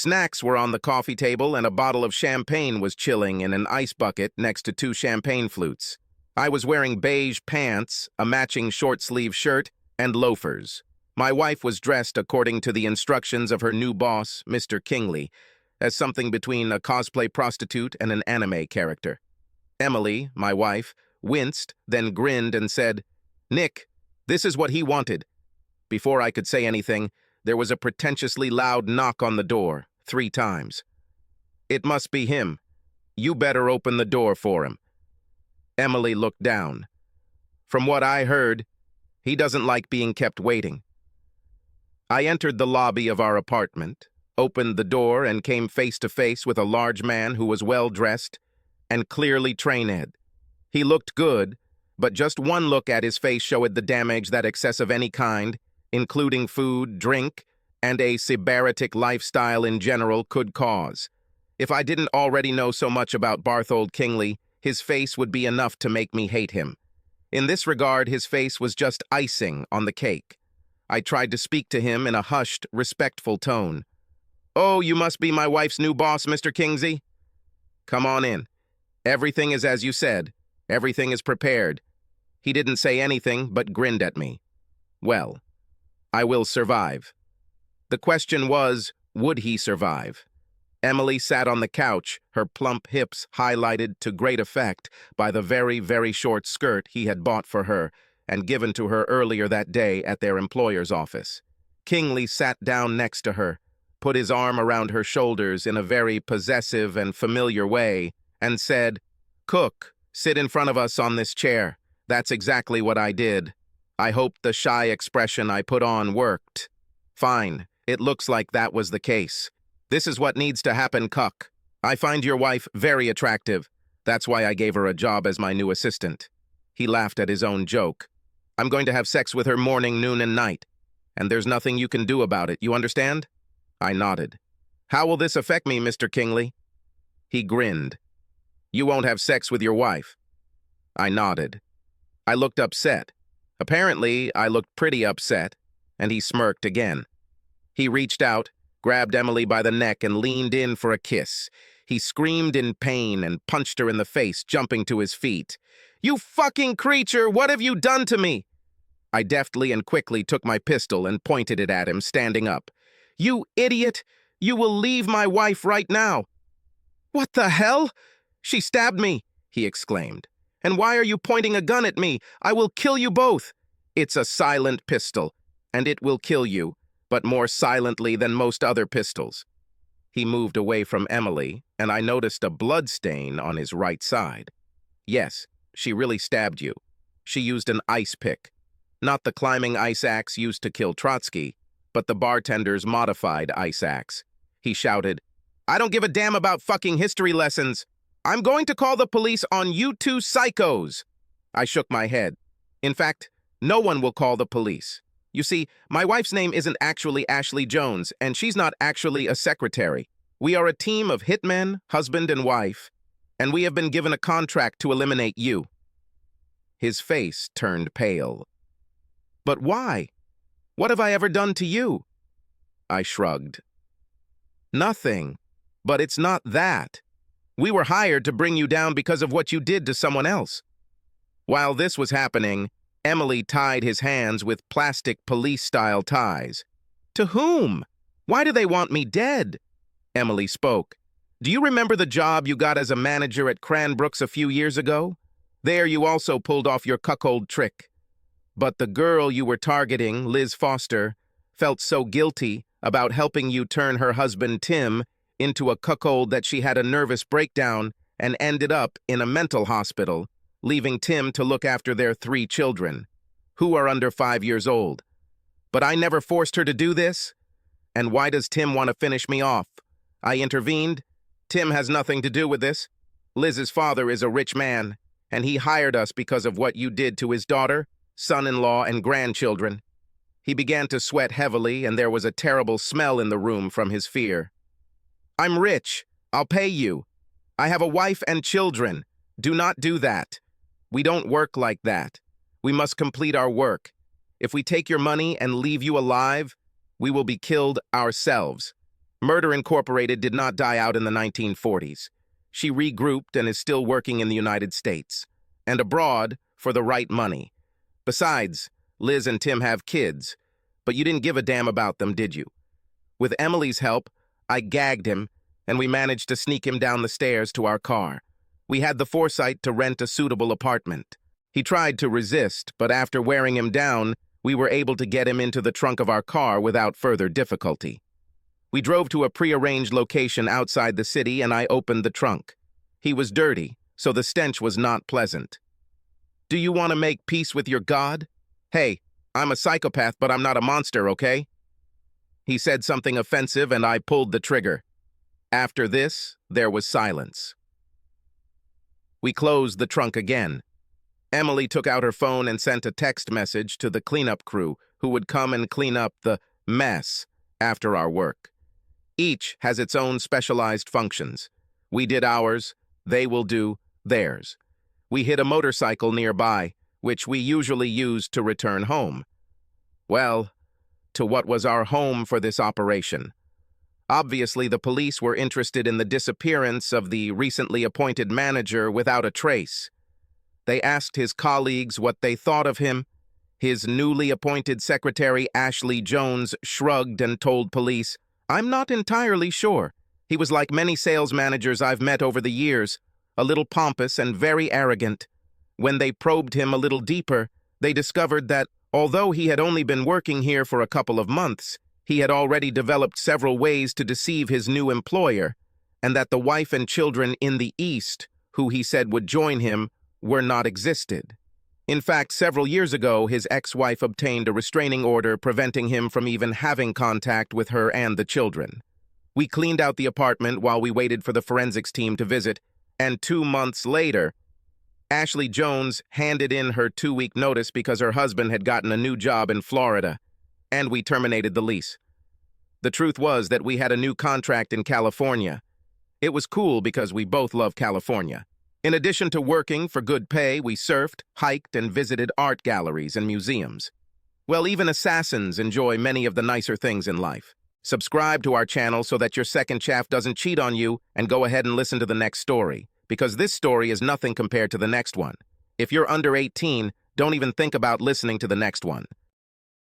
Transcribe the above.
Snacks were on the coffee table and a bottle of champagne was chilling in an ice bucket next to two champagne flutes. I was wearing beige pants, a matching short-sleeve shirt, and loafers. My wife was dressed according to the instructions of her new boss, Mr. Kingley, as something between a cosplay prostitute and an anime character. Emily, my wife, winced, then grinned and said, "Nick, this is what he wanted." Before I could say anything, there was a pretentiously loud knock on the door, 3 times. "It must be him. You better open the door for him." Emily looked down. From what I heard, he doesn't like being kept waiting. I entered the lobby of our apartment, opened the door, and came face to face with a large man who was well-dressed and clearly trained. He looked good, but just one look at his face showed the damage that excess of any kind, including food, drink, and a sybaritic lifestyle in general, could cause. If I didn't already know so much about Barthold Kingley, his face would be enough to make me hate him. In this regard, his face was just icing on the cake. I tried to speak to him in a hushed, respectful tone. "Oh, you must be my wife's new boss, Mr. Kingsley? Come on in. Everything is as you said. Everything is prepared." He didn't say anything, but grinned at me. Well, I will survive. The question was, would he survive? Emily sat on the couch, her plump hips highlighted to great effect by the very, very short skirt he had bought for her and given to her earlier that day at their employer's office. Kingley sat down next to her, put his arm around her shoulders in a very possessive and familiar way, and said, "Cook, sit in front of us on this chair." That's exactly what I did. I hoped the shy expression I put on worked. Fine, it looks like that was the case. This is what needs to happen, Cuck. I find your wife very attractive. That's why I gave her a job as my new assistant. He laughed at his own joke. I'm going to have sex with her morning, noon, and night. And there's nothing you can do about it, you understand? I nodded. How will this affect me, Mr. Kingley? He grinned. You won't have sex with your wife. I nodded. I looked upset. Apparently, I looked pretty upset, and he smirked again. He reached out, grabbed Emily by the neck, and leaned in for a kiss. He screamed in pain and punched her in the face, jumping to his feet. "You fucking creature! What have you done to me?" I deftly and quickly took my pistol and pointed it at him, standing up. "You idiot! You will leave my wife right now!" "What the hell? She stabbed me!" he exclaimed. "And why are you pointing a gun at me? I will kill you both!" "It's a silent pistol, and it will kill you, but more silently than most other pistols." He moved away from Emily, and I noticed a blood stain on his right side. Yes, she really stabbed you. She used an ice pick. Not the climbing ice axe used to kill Trotsky, but the bartender's modified ice axe. He shouted, "I don't give a damn about fucking history lessons. I'm going to call the police on you two psychos." I shook my head. In fact, no one will call the police. You see, my wife's name isn't actually Ashley Jones, and she's not actually a secretary. We are a team of hitmen, husband and wife, and we have been given a contract to eliminate you. His face turned pale. But why? What have I ever done to you? I shrugged. Nothing. But it's not that. We were hired to bring you down because of what you did to someone else. While this was happening, Emily tied his hands with plastic police-style ties. To whom? Why do they want me dead? Emily spoke. Do you remember the job you got as a manager at Cranbrooks a few years ago? There you also pulled off your cuckold trick. But the girl you were targeting, Liz Foster, felt so guilty about helping you turn her husband, Tim, into a cuckold that she had a nervous breakdown and ended up in a mental hospital, leaving Tim to look after their 3 children, who are under 5 years old. But I never forced her to do this. And why does Tim want to finish me off? I intervened. Tim has nothing to do with this. Liz's father is a rich man, and he hired us because of what you did to his daughter, son-in-law, and grandchildren. He began to sweat heavily, and there was a terrible smell in the room from his fear. I'm rich. I'll pay you. I have a wife and children. Do not do that. We don't work like that. We must complete our work. If we take your money and leave you alive, we will be killed ourselves. Murder Incorporated did not die out in the 1940s. She regrouped and is still working in the United States, and abroad for the right money. Besides, Liz and Tim have kids, but you didn't give a damn about them, did you? With Emily's help, I gagged him, and we managed to sneak him down the stairs to our car. We had the foresight to rent a suitable apartment. He tried to resist, but after wearing him down, we were able to get him into the trunk of our car without further difficulty. We drove to a prearranged location outside the city, and I opened the trunk. He was dirty, so the stench was not pleasant. "Do you want to make peace with your God? Hey, I'm a psychopath, but I'm not a monster, okay?" He said something offensive, and I pulled the trigger. After this, there was silence. We closed the trunk again. Emily took out her phone and sent a text message to the cleanup crew who would come and clean up the mess after our work. Each has its own specialized functions. We did ours, they will do theirs. We hid a motorcycle nearby, which we usually used to return home. Well, to what was our home for this operation. Obviously, the police were interested in the disappearance of the recently appointed manager without a trace. They asked his colleagues what they thought of him. His newly appointed secretary, Ashley Jones, shrugged and told police, "I'm not entirely sure. He was like many sales managers I've met over the years, a little pompous and very arrogant. When they probed him a little deeper, they discovered that, although he had only been working here for a couple of months, he had already developed several ways to deceive his new employer, and that the wife and children in the East, who he said would join him, were not existed. In fact, several years ago, his ex-wife obtained a restraining order preventing him from even having contact with her and the children. We cleaned out the apartment while we waited for the forensics team to visit, and 2 months later, Ashley Jones handed in her 2-week notice because her husband had gotten a new job in Florida, and we terminated the lease. The truth was that we had a new contract in California. It was cool because we both love California. In addition to working for good pay, we surfed, hiked, and visited art galleries and museums. Well, even assassins enjoy many of the nicer things in life. Subscribe to our channel so that your second shaft doesn't cheat on you, and go ahead and listen to the next story, because this story is nothing compared to the next one. If you're under 18, don't even think about listening to the next one.